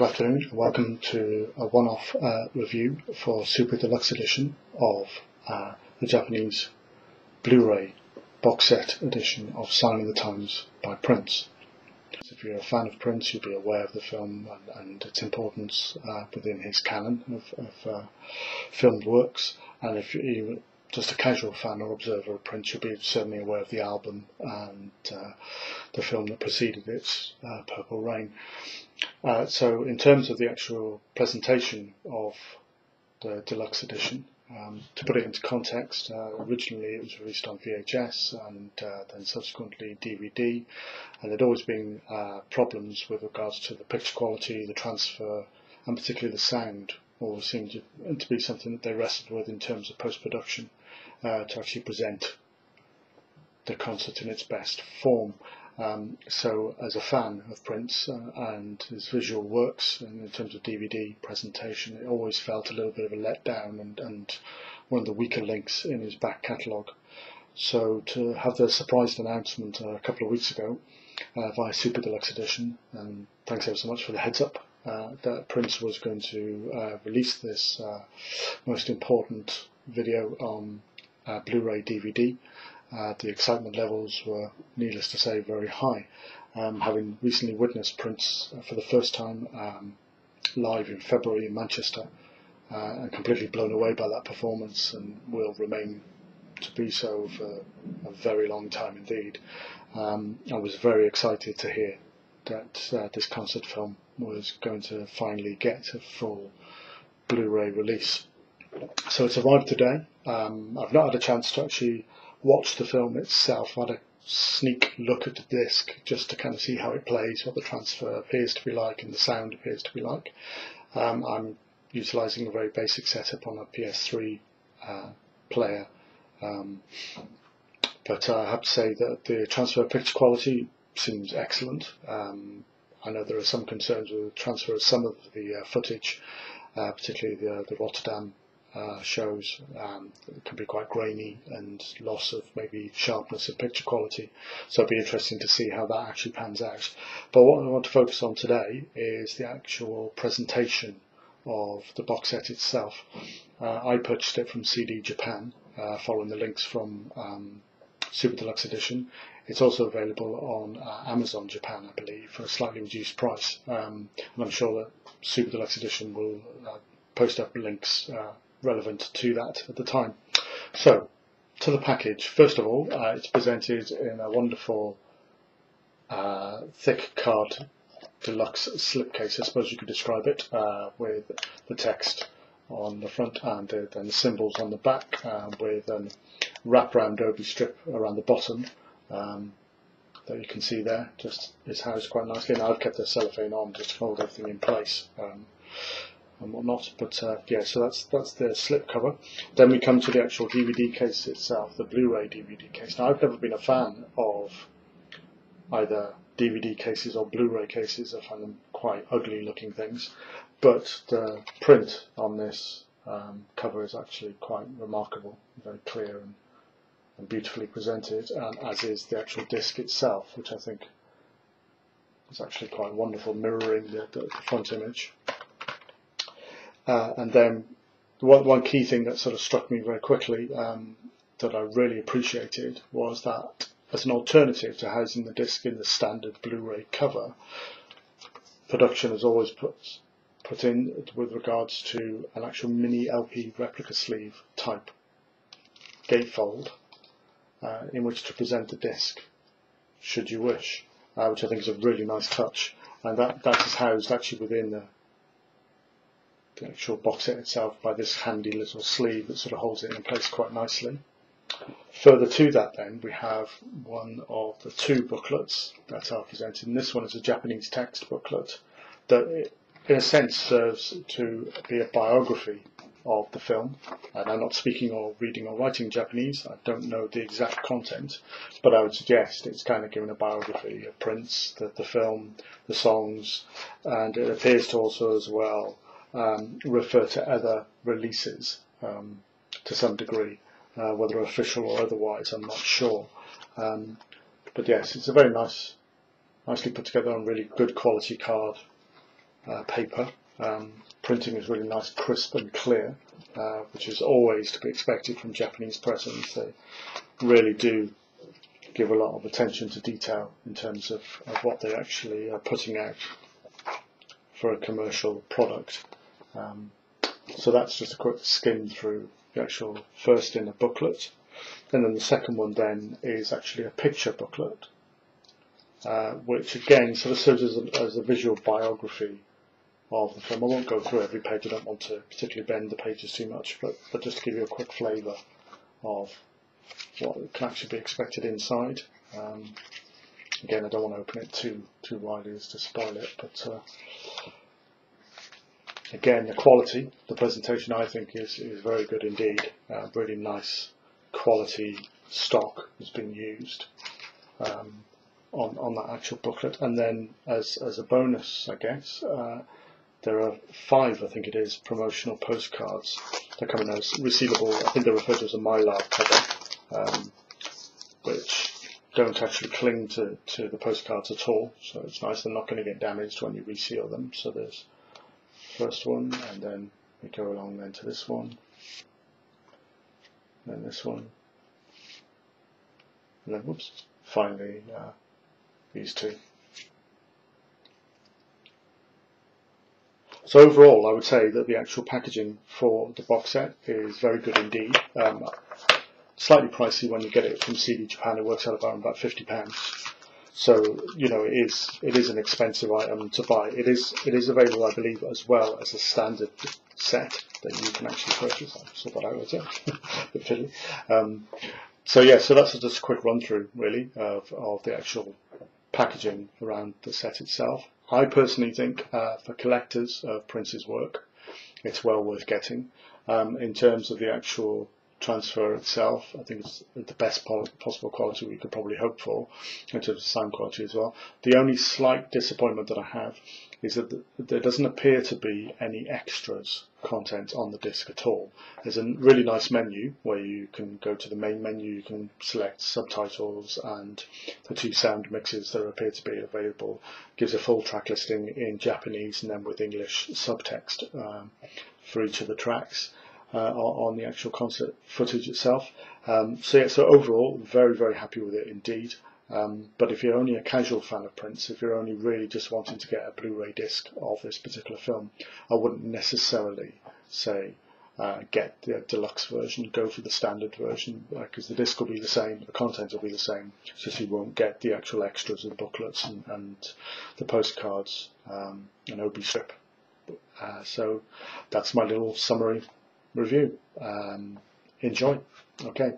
Good afternoon and welcome to a one-off review for Super Deluxe edition of the Japanese Blu-ray box set edition of Sign of the Times by Prince. If you're a fan of Prince, you'll be aware of the film and its importance within his canon of filmed works, and if you're just a casual fan or observer of Prince, you'll be certainly aware of the album and the film that preceded it, Purple Rain. So in terms of the actual presentation of the deluxe edition, to put it into context, originally it was released on VHS and then subsequently DVD, and there'd always been problems with regards to the picture quality, the transfer, and particularly the sound. Always seemed to be something that they wrestled with in terms of post-production to actually present the concert in its best form. So as a fan of Prince and his visual works, and in terms of DVD presentation, it always felt a little bit of a letdown and one of the weaker links in his back catalogue. So to have the surprise announcement a couple of weeks ago via Super Deluxe edition, and thanks ever so much for the heads up, that Prince was going to release this most important video on Blu-ray DVD. The excitement levels were, needless to say, very high. Having recently witnessed Prince for the first time live in February in Manchester, and completely blown away by that performance, and will remain to be so for a very long time indeed. I was very excited to hear that this concert film was going to finally get a full Blu-ray release. So it's arrived today. I've not had a chance to actually watch the film itself. I had a sneak look at the disc just to kind of see how it plays, what the transfer appears to be like and the sound appears to be like. I'm utilising a very basic setup on a PS3 player, but I have to say that the transfer picture quality seems excellent. I know there are some concerns with the transfer of some of the footage, particularly the Rotterdam shows. It can be quite grainy and loss of maybe sharpness of picture quality, so it'll be interesting to see how that actually pans out. But what I want to focus on today is the actual presentation of the box set itself. I purchased it from CD Japan, following the links from Super Deluxe edition. It's also available on Amazon Japan, I believe, for a slightly reduced price, and I'm sure that Super Deluxe edition will post up links relevant to that at the time. So, to the package. First of all, it's presented in a wonderful thick card deluxe slipcase, I suppose you could describe it, with the text on the front and then the symbols on the back, with wraparound Dobie strip around the bottom that you can see there. Just is housed quite nicely. Now I've kept the cellophane on just to hold everything in place and whatnot, but yeah, so that's the slip cover. Then we come to the actual DVD case itself, the Blu-ray DVD case. Now I've never been a fan of either DVD cases or Blu-ray cases. I find them quite ugly looking things, but the print on this cover is actually quite remarkable, very clear and beautifully presented, and as is the actual disc itself, which I think is actually quite wonderful, mirroring the front image. And then one key thing that sort of struck me very quickly, that I really appreciated, was that as an alternative to housing the disc in the standard Blu-ray cover, production has always put in with regards to an actual mini LP replica sleeve type gatefold in which to present the disc, should you wish, which I think is a really nice touch, and that is housed actually within the actual box set itself by this handy little sleeve that sort of holds it in place quite nicely. Further to that then, we have one of the two booklets that are presented, and this one is a Japanese text booklet that in a sense serves to be a biography of the film. And I'm not speaking or reading or writing Japanese, I don't know the exact content, but I would suggest it's kind of giving a biography of Prince, the film, the songs, and it appears to also as well refer to other releases to some degree, whether official or otherwise, I'm not sure. But yes, it's a very nicely put together and really good quality card paper. Printing is really nice, crisp and clear, which is always to be expected from Japanese presses. They really do give a lot of attention to detail in terms of what they actually are putting out for a commercial product. So that's just a quick skim through the actual first in a booklet, and then the second one then is actually a picture booklet, which again sort of serves as a visual biography of the film. I won't go through every page, I don't want to particularly bend the pages too much, but just to give you a quick flavour of what can actually be expected inside. Again, I don't want to open it too widely as to spoil it, but again, the quality, the presentation, I think is very good indeed. Really nice quality stock has been used on that actual booklet. And then as a bonus, I guess, there are 5, I think it is, promotional postcards. They're coming as receivable, I think they're referred to as a mylar cover, which don't actually cling to the postcards at all. So it's nice, they're not going to get damaged when you reseal them. So there's the first one, and then we go along then to this one, and then this one, and then whoops, finally these 2. So overall, I would say that the actual packaging for the box set is very good indeed. Slightly pricey when you get it from CD Japan. It works out about £50. So you know it is an expensive item to buy. It is available, I believe, as well as a standard set that you can actually purchase. I saw that out was it. Bit fiddly. So yeah, so that's just a quick run through really of the actual packaging around the set itself. I personally think for collectors of Prince's work, it's well worth getting. In terms of the actual transfer itself, I think it's the best possible quality we could probably hope for in terms of sound quality as well. The only slight disappointment that I have is that there doesn't appear to be any extras content on the disc at all. There's a really nice menu where you can go to the main menu, you can select subtitles and the 2 sound mixes that appear to be available. Gives a full track listing in Japanese and then with English subtext for each of the tracks. On the actual concert footage itself. So overall, very, very happy with it indeed. But if you're only a casual fan of Prince, if you're only really just wanting to get a Blu-ray disc of this particular film, I wouldn't necessarily say get the deluxe version, go for the standard version, because the disc will be the same, the content will be the same, it's just you won't get the actual extras of the booklets and the postcards and OB strip. So that's my little summary review. Enjoy. Okay.